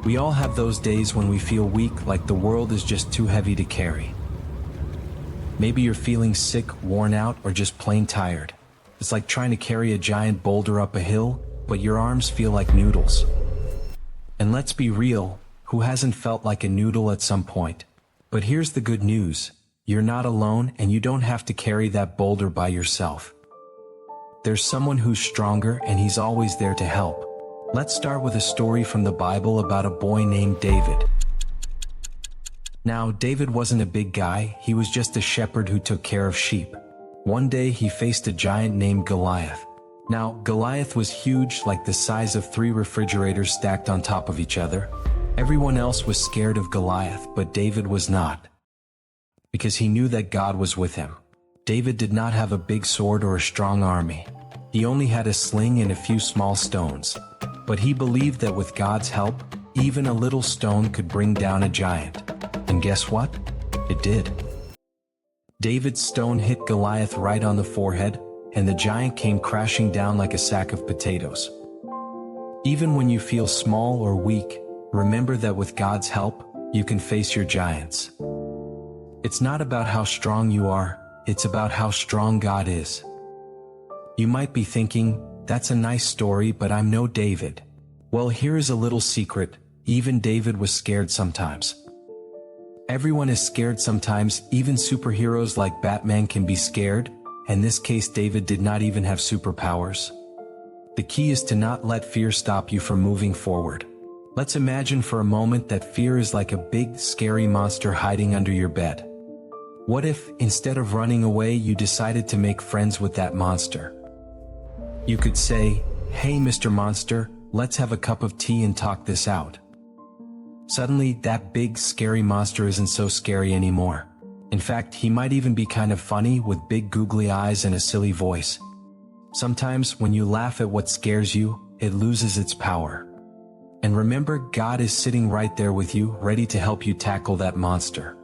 We all have those days when we feel weak, like the world is just too heavy to carry. Maybe you're feeling sick, worn out, or just plain tired. It's like trying to carry a giant boulder up a hill, but your arms feel like noodles. And let's be real, who hasn't felt like a noodle at some point? But here's the good news. You're not alone, and you don't have to carry that boulder by yourself. There's someone who's stronger, and he's always there to help. Let's start with a story from the Bible about a boy named David. Now, David wasn't a big guy, he was just a shepherd who took care of sheep. One day he faced a giant named Goliath. Now, Goliath was huge, like the size of 3 refrigerators stacked on top of each other. Everyone else was scared of Goliath, but David was not. Because he knew that God was with him. David did not have a big sword or a strong army. He only had a sling and a few small stones. But he believed that with God's help, even a little stone could bring down a giant. And guess what? It did. David's stone hit Goliath right on the forehead, and the giant came crashing down like a sack of potatoes. Even when you feel small or weak, remember that with God's help, you can face your giants. It's not about how strong you are, it's about how strong God is. You might be thinking, that's a nice story, but I'm no David. Well, here is a little secret, even David was scared sometimes. Everyone is scared sometimes, even superheroes like Batman can be scared, in this case David did not even have superpowers. The key is to not let fear stop you from moving forward. Let's imagine for a moment that fear is like a big, scary monster hiding under your bed. What if, instead of running away, you decided to make friends with that monster? You could say, "Hey Mr. Monster, let's have a cup of tea and talk this out." Suddenly, that big, scary monster isn't so scary anymore. In fact, he might even be kind of funny with big googly eyes and a silly voice. Sometimes, when you laugh at what scares you, it loses its power. And remember, God is sitting right there with you, ready to help you tackle that monster.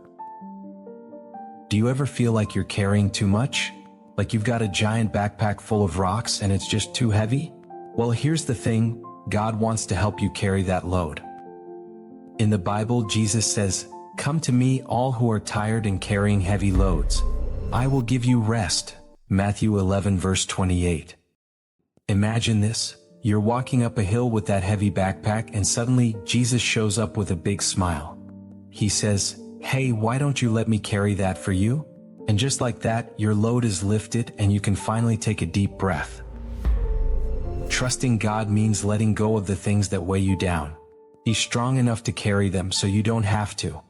Do you ever feel like you're carrying too much? Like you've got a giant backpack full of rocks and it's just too heavy? Well, here's the thing, God wants to help you carry that load. In the Bible, Jesus says, "Come to me, all who are tired and carrying heavy loads. I will give you rest." Matthew 11 verse 28. Imagine this, you're walking up a hill with that heavy backpack and suddenly Jesus shows up with a big smile. He says, "Hey, why don't you let me carry that for you?" And just like that, your load is lifted and you can finally take a deep breath. Trusting God means letting go of the things that weigh you down. He's strong enough to carry them so you don't have to.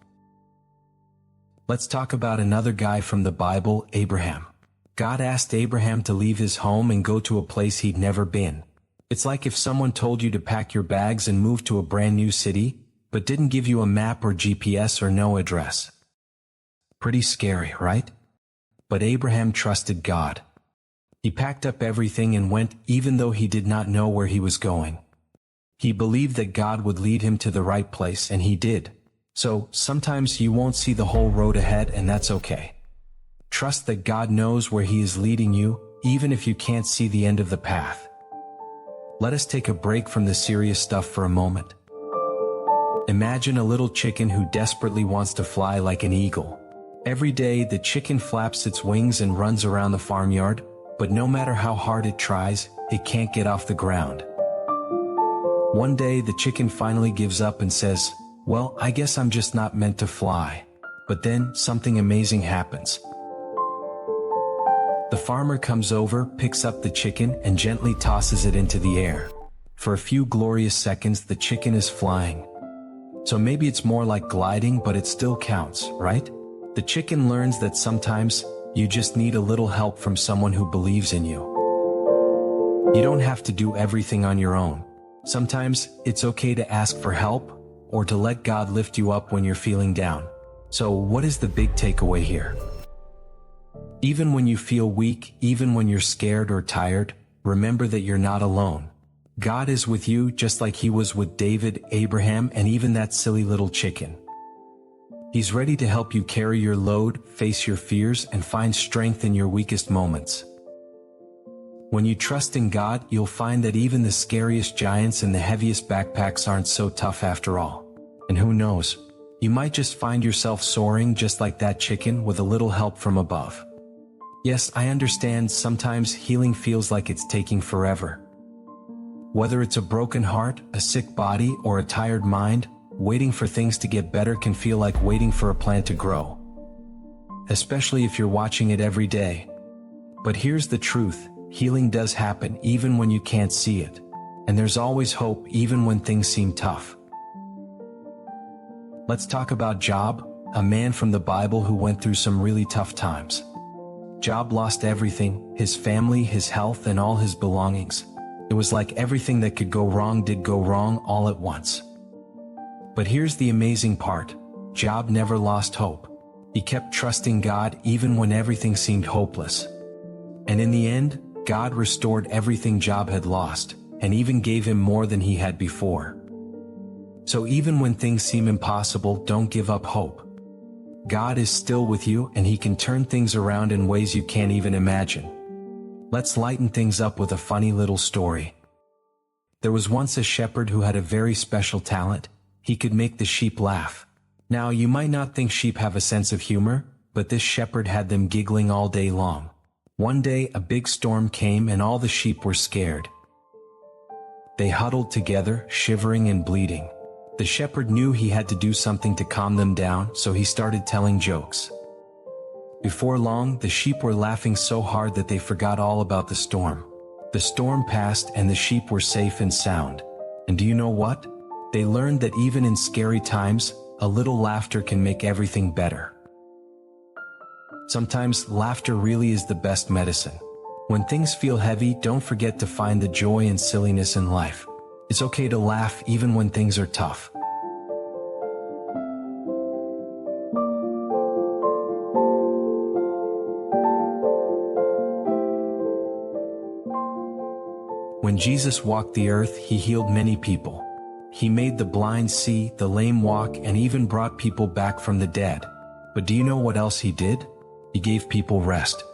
Let's talk about another guy from the Bible, Abraham. God asked Abraham to leave his home and go to a place he'd never been. It's like if someone told you to pack your bags and move to a brand new city, but didn't give you a map or GPS or no address. Pretty scary, right? But Abraham trusted God. He packed up everything and went, even though he did not know where he was going. He believed that God would lead him to the right place, and he did. So, sometimes you won't see the whole road ahead, and that's okay. Trust that God knows where He is leading you, even if you can't see the end of the path. Let us take a break from the serious stuff for a moment. Imagine a little chicken who desperately wants to fly like an eagle. Every day, the chicken flaps its wings and runs around the farmyard, but no matter how hard it tries, it can't get off the ground. One day, the chicken finally gives up and says, "Well, I guess I'm just not meant to fly." But then, something amazing happens. The farmer comes over, picks up the chicken, and gently tosses it into the air. For a few glorious seconds, the chicken is flying. So maybe it's more like gliding, but it still counts, right? The chicken learns that sometimes, you just need a little help from someone who believes in you. You don't have to do everything on your own. Sometimes, it's okay to ask for help, or to let God lift you up when you're feeling down. So, what is the big takeaway here? Even when you feel weak, even when you're scared or tired, remember that you're not alone. God is with you just like He was with David, Abraham, and even that silly little chicken. He's ready to help you carry your load, face your fears, and find strength in your weakest moments. When you trust in God, you'll find that even the scariest giants and the heaviest backpacks aren't so tough after all. And who knows, you might just find yourself soaring just like that chicken with a little help from above. Yes, I understand sometimes healing feels like it's taking forever. Whether it's a broken heart, a sick body, or a tired mind, waiting for things to get better can feel like waiting for a plant to grow. Especially if you're watching it every day. But here's the truth, healing does happen even when you can't see it. And there's always hope even when things seem tough. Let's talk about Job, a man from the Bible who went through some really tough times. Job lost everything, his family, his health, and all his belongings. It was like everything that could go wrong did go wrong all at once. But here's the amazing part, Job never lost hope. He kept trusting God even when everything seemed hopeless. And in the end, God restored everything Job had lost, and even gave him more than he had before. So even when things seem impossible, don't give up hope. God is still with you, and He can turn things around in ways you can't even imagine. Let's lighten things up with a funny little story. There was once a shepherd who had a very special talent. He could make the sheep laugh. Now, you might not think sheep have a sense of humor, but this shepherd had them giggling all day long. One day, a big storm came and all the sheep were scared. They huddled together, shivering and bleeding. The shepherd knew he had to do something to calm them down, so he started telling jokes. Before long, the sheep were laughing so hard that they forgot all about the storm. The storm passed and the sheep were safe and sound. And do you know what? They learned that even in scary times, a little laughter can make everything better. Sometimes laughter really is the best medicine. When things feel heavy, don't forget to find the joy and silliness in life. It's okay to laugh even when things are tough. When Jesus walked the earth, He healed many people. He made the blind see, the lame walk, and even brought people back from the dead. But do you know what else He did? He gave people rest.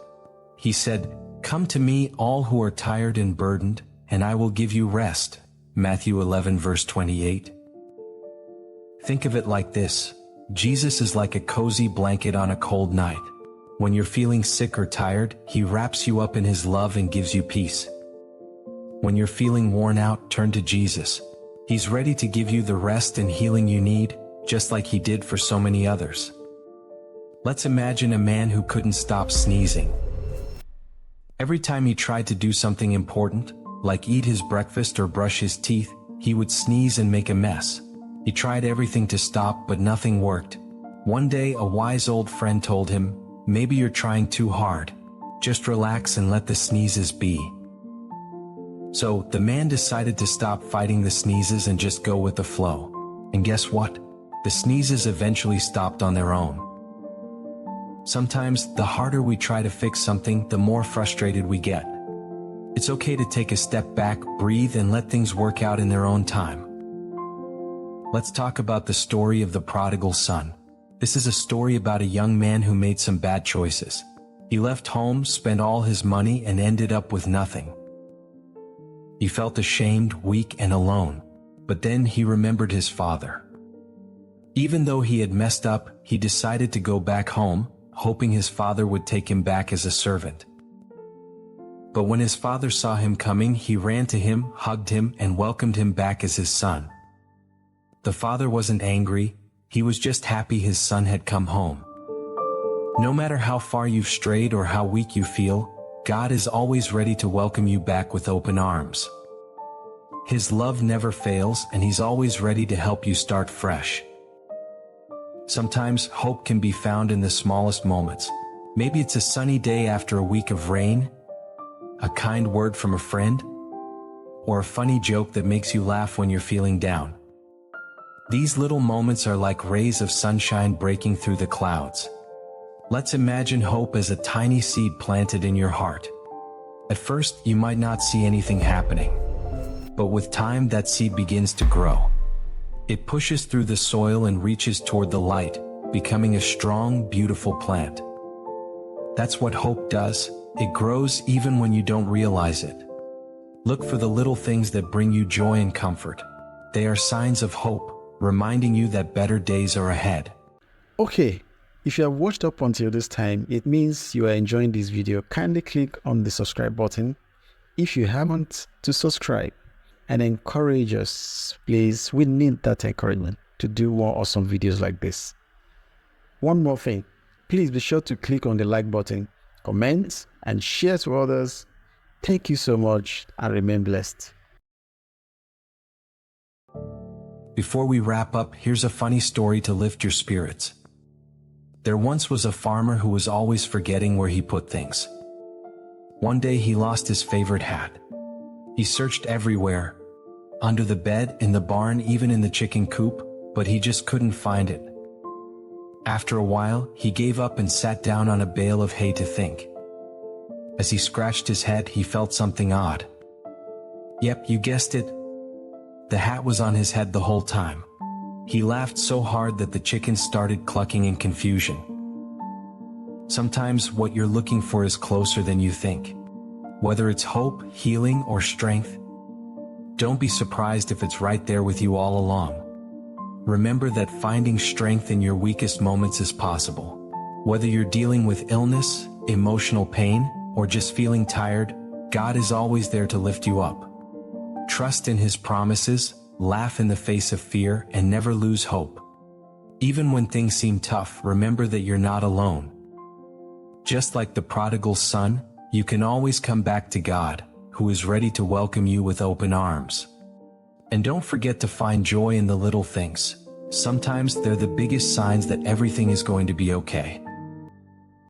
He said, "Come to me, all who are tired and burdened, and I will give you rest." Matthew 11 verse 28. Think of it like this. Jesus is like a cozy blanket on a cold night. When you're feeling sick or tired, He wraps you up in His love and gives you peace. When you're feeling worn out, turn to Jesus. He's ready to give you the rest and healing you need, just like He did for so many others. Let's imagine a man who couldn't stop sneezing. Every time he tried to do something important, like eat his breakfast or brush his teeth, he would sneeze and make a mess. He tried everything to stop, but nothing worked. One day, a wise old friend told him, "Maybe you're trying too hard. Just relax and let the sneezes be." So, the man decided to stop fighting the sneezes and just go with the flow. And guess what? The sneezes eventually stopped on their own. Sometimes, the harder we try to fix something, the more frustrated we get. It's okay to take a step back, breathe, and let things work out in their own time. Let's talk about the story of the prodigal son. This is a story about a young man who made some bad choices. He left home, spent all his money, and ended up with nothing. He felt ashamed, weak, and alone. But then he remembered his father. Even though he had messed up, he decided to go back home, hoping his father would take him back as a servant. But when his father saw him coming, he ran to him, hugged him, and welcomed him back as his son. The father wasn't angry, he was just happy his son had come home. No matter how far you've strayed or how weak you feel, God is always ready to welcome you back with open arms. His love never fails, and He's always ready to help you start fresh. Sometimes hope can be found in the smallest moments. Maybe it's a sunny day after a week of rain, a kind word from a friend, or a funny joke that makes you laugh when you're feeling down. These little moments are like rays of sunshine breaking through the clouds. Let's imagine hope as a tiny seed planted in your heart. At first, you might not see anything happening. But with time, that seed begins to grow. It pushes through the soil and reaches toward the light, becoming a strong, beautiful plant. That's what hope does. It grows even when you don't realize it. Look for the little things that bring you joy and comfort. They are signs of hope, reminding you that better days are ahead. Okay, if you have watched up until this time, it means you are enjoying this video. Kindly click on the subscribe button if you haven't to subscribe and encourage us. Please, we need that encouragement to do more awesome videos like this. One more thing, please be sure to click on the like button, comment and share to others. Thank you so much and remain blessed. Before we wrap up, here's a funny story to lift your spirits. There once was a farmer who was always forgetting where he put things. One day he lost his favorite hat. He searched everywhere, under the bed, in the barn, even in the chicken coop, but he just couldn't find it. After a while, he gave up and sat down on a bale of hay to think. As he scratched his head, he felt something odd. Yep, you guessed it. The hat was on his head the whole time. He laughed so hard that the chickens started clucking in confusion. Sometimes what you're looking for is closer than you think. Whether it's hope, healing, or strength, don't be surprised if it's right there with you all along. Remember that finding strength in your weakest moments is possible. Whether you're dealing with illness, emotional pain, or just feeling tired, God is always there to lift you up. Trust in His promises, laugh in the face of fear, and never lose hope. Even when things seem tough, remember that you're not alone. Just like the prodigal son, you can always come back to God, who is ready to welcome you with open arms. And don't forget to find joy in the little things. Sometimes they're the biggest signs that everything is going to be okay.